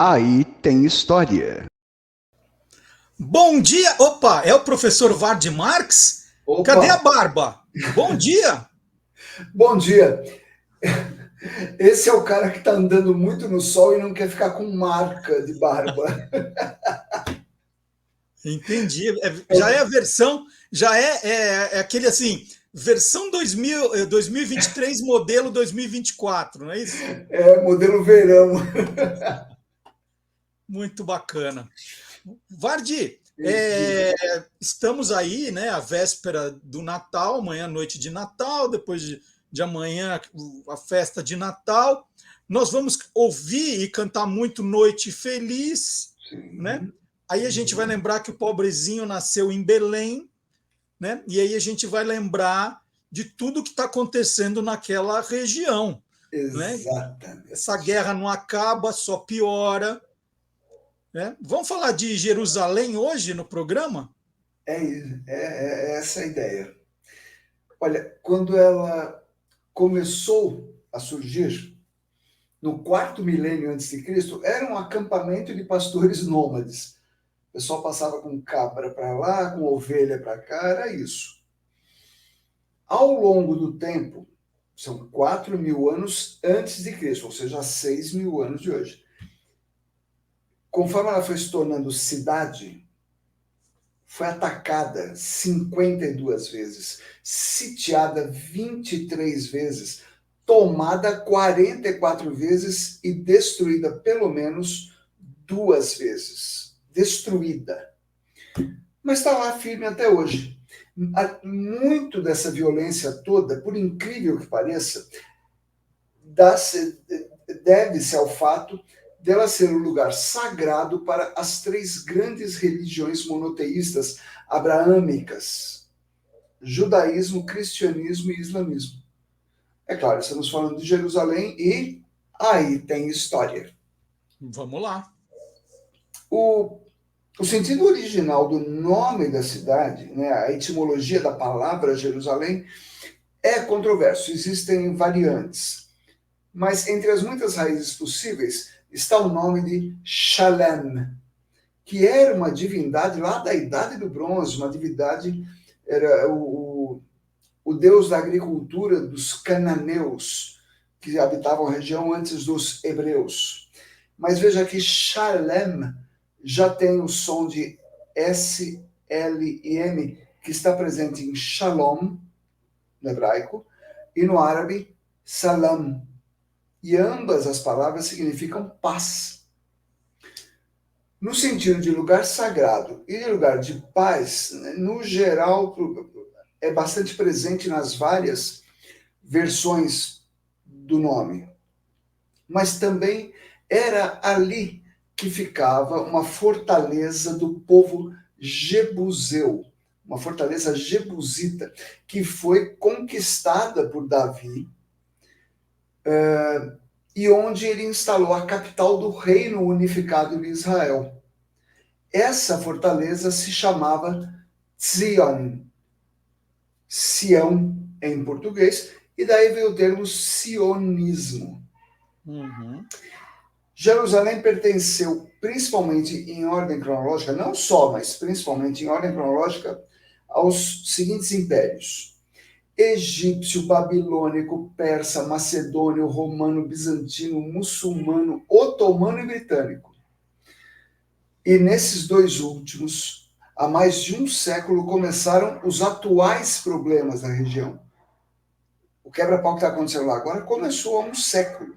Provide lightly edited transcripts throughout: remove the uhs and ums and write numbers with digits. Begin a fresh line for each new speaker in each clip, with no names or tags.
Aí tem história.
Bom dia! Opa, é o professor Vard Marx? Cadê a
Opa,
barba? Bom dia!
bom dia. Esse é o cara que está andando muito no sol e não quer ficar com marca de barba.
Entendi. Já é a versão, já é aquele assim, versão 2023, modelo 2024, não é isso?
É modelo verão.
Muito bacana. Vardi,
Diga.
estamos aí, né, à véspera do Natal, amanhã noite de Natal, depois de amanhã a festa de Natal. Nós vamos ouvir e cantar muito Noite Feliz, né?
Sim.
Aí a gente vai lembrar que o pobrezinho nasceu em Belém, né? E aí a gente vai lembrar de tudo que está acontecendo naquela região, né? Essa
Exatamente.
guerra não acaba, só piora, né? Vamos falar de Jerusalém hoje no programa?
É essa a ideia. Olha, quando ela começou a surgir, no quarto milênio antes de Cristo, era um acampamento de pastores nômades. O pessoal passava com cabra para lá, com ovelha para cá, era isso. Ao longo do tempo, são 4.000 anos antes de Cristo, ou seja, 6.000 anos de hoje. Conforme ela foi se tornando cidade, foi atacada 52 vezes, sitiada 23 vezes, tomada 44 vezes e destruída pelo menos 2 vezes. Destruída. Mas está lá firme até hoje. Muito dessa violência toda, por incrível que pareça, deve-se ao fato dela ser um lugar sagrado para as três grandes religiões monoteístas abraâmicas: judaísmo, cristianismo e islamismo. É claro, estamos falando de Jerusalém e aí tem história.
Vamos lá.
O, o sentido original do nome da cidade, né, a etimologia da palavra Jerusalém, é controverso, existem variantes. Mas entre as muitas raízes possíveis está o nome de Shalem, que era uma divindade lá da Idade do Bronze, uma divindade, era o deus da agricultura dos cananeus, que habitavam a região antes dos hebreus. Mas veja que Shalem já tem o som de S, L e M, que está presente em Shalom, no hebraico, e no árabe, Salam. E ambas as palavras significam paz. No sentido de lugar sagrado e de lugar de paz, no geral, é bastante presente nas várias versões do nome. Mas também era ali que ficava uma fortaleza do povo jebuseu, uma fortaleza jebusita, que foi conquistada por Davi, e onde ele instalou a capital do reino unificado de Israel. Essa fortaleza se chamava Zion, Sião em português, e daí veio o termo sionismo.
Uhum.
Jerusalém pertenceu principalmente em ordem cronológica, não só, mas principalmente em ordem cronológica, aos seguintes impérios: egípcio, babilônico, persa, macedônio, romano, bizantino, muçulmano, otomano e britânico. E nesses dois últimos, há mais de um século, começaram os atuais problemas da região. O quebra-pau que está acontecendo lá agora começou há um século.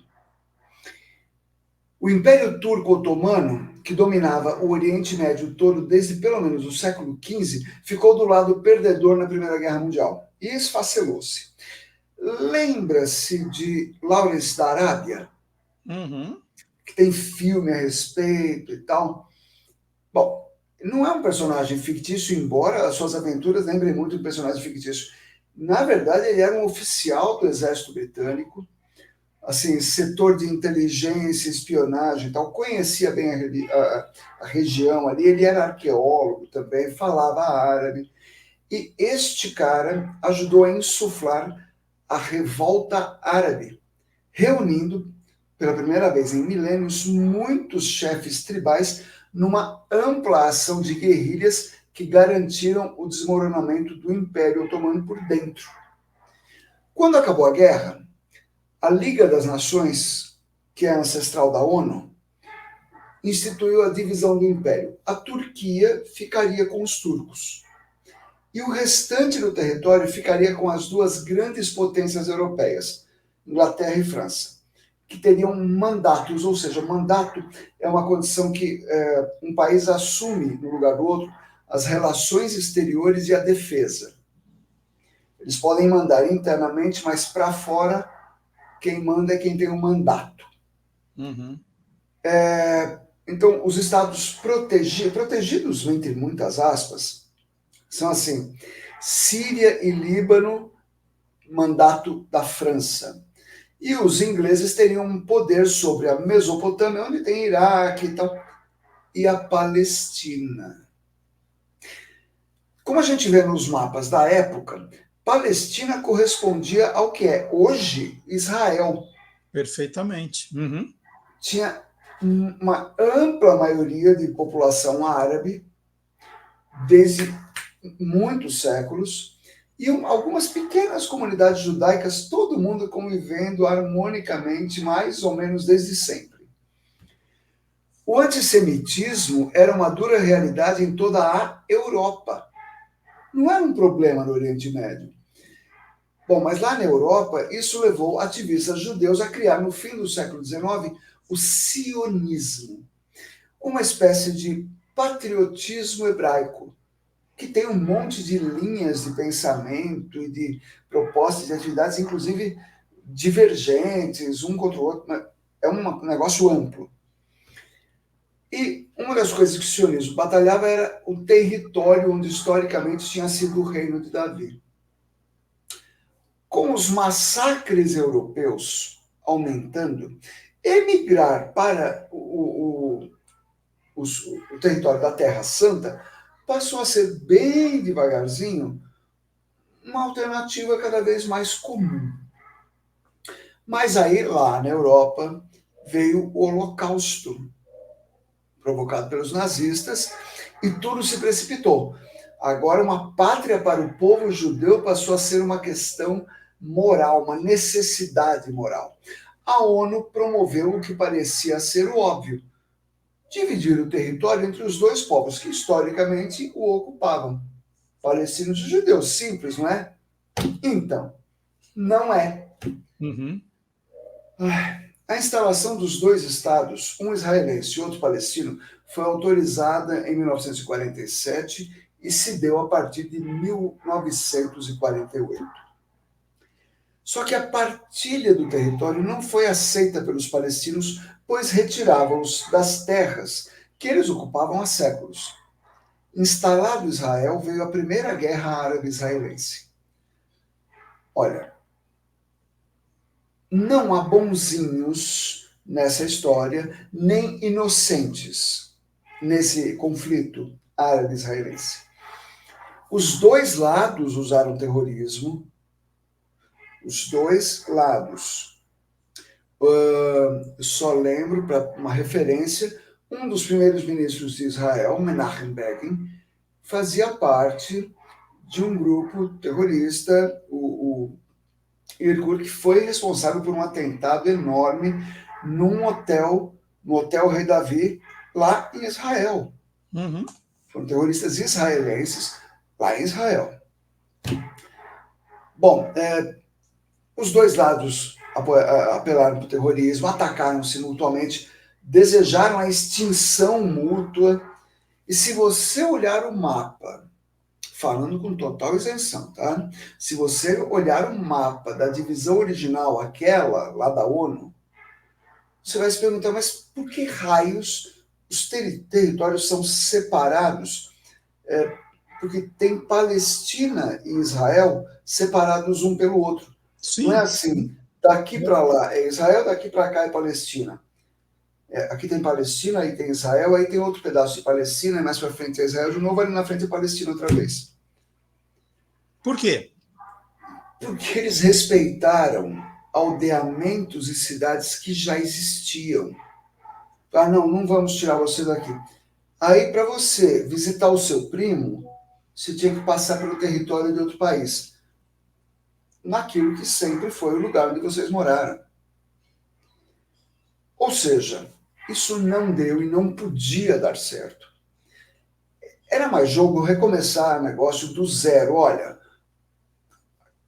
O Império Turco-Otomano, que dominava o Oriente Médio todo desde pelo menos o século XV, ficou do lado perdedor na Primeira Guerra Mundial e esfacelou-se. Lembra-se de Lawrence da Arábia?
Uhum.
Que tem filme a respeito e tal. Bom, não é um personagem fictício, embora as suas aventuras lembrem muito de um personagem fictício. Na verdade, ele era um oficial do exército britânico, assim, setor de inteligência, espionagem e tal, conhecia bem a região ali, ele era arqueólogo também, falava árabe, e este cara ajudou a insuflar a revolta árabe, reunindo pela primeira vez em milênios, muitos chefes tribais numa ampla ação de guerrilhas que garantiram o desmoronamento do Império Otomano por dentro. Quando acabou a guerra, a Liga das Nações, que é ancestral da ONU, instituiu a divisão do Império. A Turquia ficaria com os turcos. E o restante do território ficaria com as duas grandes potências europeias, Inglaterra e França, que teriam mandatos, ou seja, mandato é uma condição que um país assume no lugar do outro as relações exteriores e a defesa. Eles podem mandar internamente, mas para fora, quem manda é quem tem o mandato.
Uhum.
Então, os estados protegidos, entre muitas aspas, são assim: Síria e Líbano, mandato da França. E os ingleses teriam um poder sobre a Mesopotâmia, onde tem Iraque e tal, e a Palestina. Como a gente vê nos mapas da época, Palestina correspondia ao que é hoje Israel.
Perfeitamente. Uhum.
Tinha uma ampla maioria de população árabe, desde muitos séculos, e algumas pequenas comunidades judaicas, todo mundo convivendo harmonicamente, mais ou menos desde sempre. O antissemitismo era uma dura realidade em toda a Europa. Não era um problema no Oriente Médio. Bom, mas lá na Europa, isso levou ativistas judeus a criar, no fim do século XIX, o sionismo, uma espécie de patriotismo hebraico, que tem um monte de linhas de pensamento e de propostas de atividades, inclusive divergentes, um contra o outro. É um negócio amplo. E uma das coisas que o sionismo batalhava era o território onde historicamente tinha sido o reino de Davi. Com os massacres europeus aumentando, emigrar para o território da Terra Santa passou a ser bem devagarzinho uma alternativa cada vez mais comum. Mas aí, lá na Europa, veio o Holocausto, provocado pelos nazistas, e tudo se precipitou. Agora, uma pátria para o povo judeu passou a ser uma questão moral, uma necessidade moral. A ONU promoveu o que parecia ser o óbvio: dividir o território entre os dois povos que historicamente o ocupavam, palestinos e judeus. Simples, não é? Então, não é.
Uhum.
A instalação dos dois estados, um israelense e outro palestino, foi autorizada em 1947 e se deu a partir de 1948. Só que a partilha do território não foi aceita pelos palestinos, pois retirava-os das terras que eles ocupavam há séculos. Instalado Israel, veio a Primeira Guerra Árabe-Israelense. Olha, não há bonzinhos nessa história, nem inocentes nesse conflito árabe-israelense. Os dois lados usaram terrorismo, os dois lados. Só lembro, para uma referência, um dos primeiros ministros de Israel, Menachem Begin, fazia parte de um grupo terrorista, o Irgun, que foi responsável por um atentado enorme no Hotel Rei Davi, lá em Israel.
Uhum.
Foram terroristas israelenses lá em Israel. Bom, os dois lados apelaram para o terrorismo, atacaram-se mutuamente, desejaram a extinção mútua. E se você olhar o mapa, falando com total isenção, tá? Se você olhar o mapa da divisão original, aquela lá da ONU, você vai se perguntar, mas por que raios os territórios são separados? Porque tem Palestina e Israel separados um pelo outro.
Sim.
Não é assim, daqui para lá é Israel, daqui para cá é Palestina. Aqui tem Palestina, aí tem Israel, aí tem outro pedaço de Palestina, e mais para frente é Israel, de novo ali na frente é Palestina outra vez.
Por quê?
Porque eles respeitaram aldeamentos e cidades que já existiam. Ah, não vamos tirar você daqui. Aí, para você visitar o seu primo, você tinha que passar pelo território de outro país, naquilo que sempre foi o lugar onde vocês moraram. Ou seja, isso não deu e não podia dar certo. Era mais jogo recomeçar negócio do zero. Olha,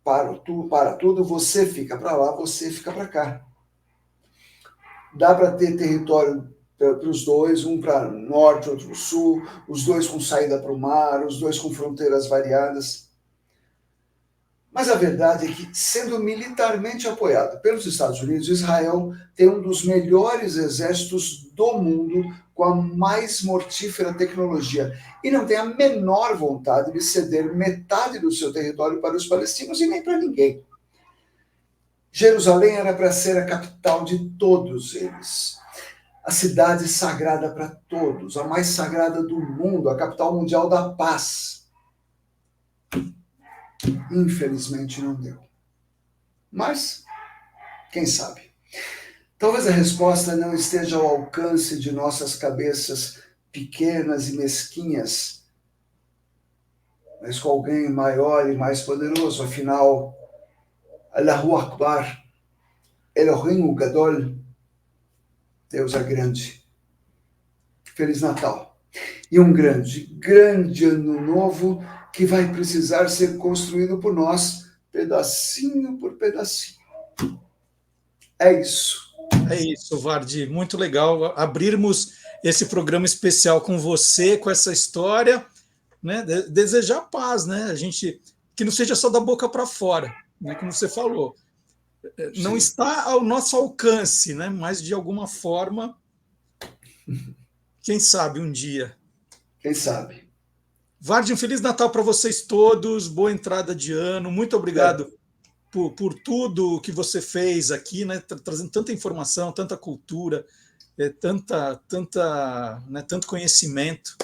para tudo, você fica para lá, você fica para cá. Dá para ter território para os dois, um para norte, outro para o sul, os dois com saída para o mar, os dois com fronteiras variadas. Mas a verdade é que, sendo militarmente apoiado pelos Estados Unidos, Israel tem um dos melhores exércitos do mundo, com a mais mortífera tecnologia, e não tem a menor vontade de ceder metade do seu território para os palestinos e nem para ninguém. Jerusalém era para ser a capital de todos eles, a cidade sagrada para todos, a mais sagrada do mundo, a capital mundial da paz. Infelizmente não deu. Mas, quem sabe? Talvez a resposta não esteja ao alcance de nossas cabeças pequenas e mesquinhas, mas com alguém maior e mais poderoso. Afinal, Allahu Akbar, Elohim Gadol, Deus é grande. Feliz Natal. E um grande ano novo que vai precisar ser construído por nós, pedacinho por pedacinho. É isso.
É isso, Vardi. Muito legal abrirmos esse programa especial com você, com essa história, né? Desejar paz, né? A gente que não seja só da boca para fora, né? Como você falou. Não
Sim.
Está ao nosso alcance, né? Mas de alguma forma, quem sabe um dia.
Quem sabe?
Vardi, um Feliz Natal para vocês todos, boa entrada de ano, muito obrigado por tudo que você fez aqui, né? Trazendo tanta informação, tanta cultura, tanto conhecimento.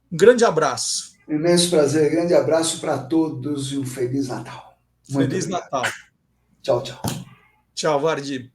Um grande abraço.
Imenso prazer, grande abraço para todos e um Feliz Natal. Muito
Feliz
obrigado.
Natal.
Tchau, tchau.
Tchau, Vardi.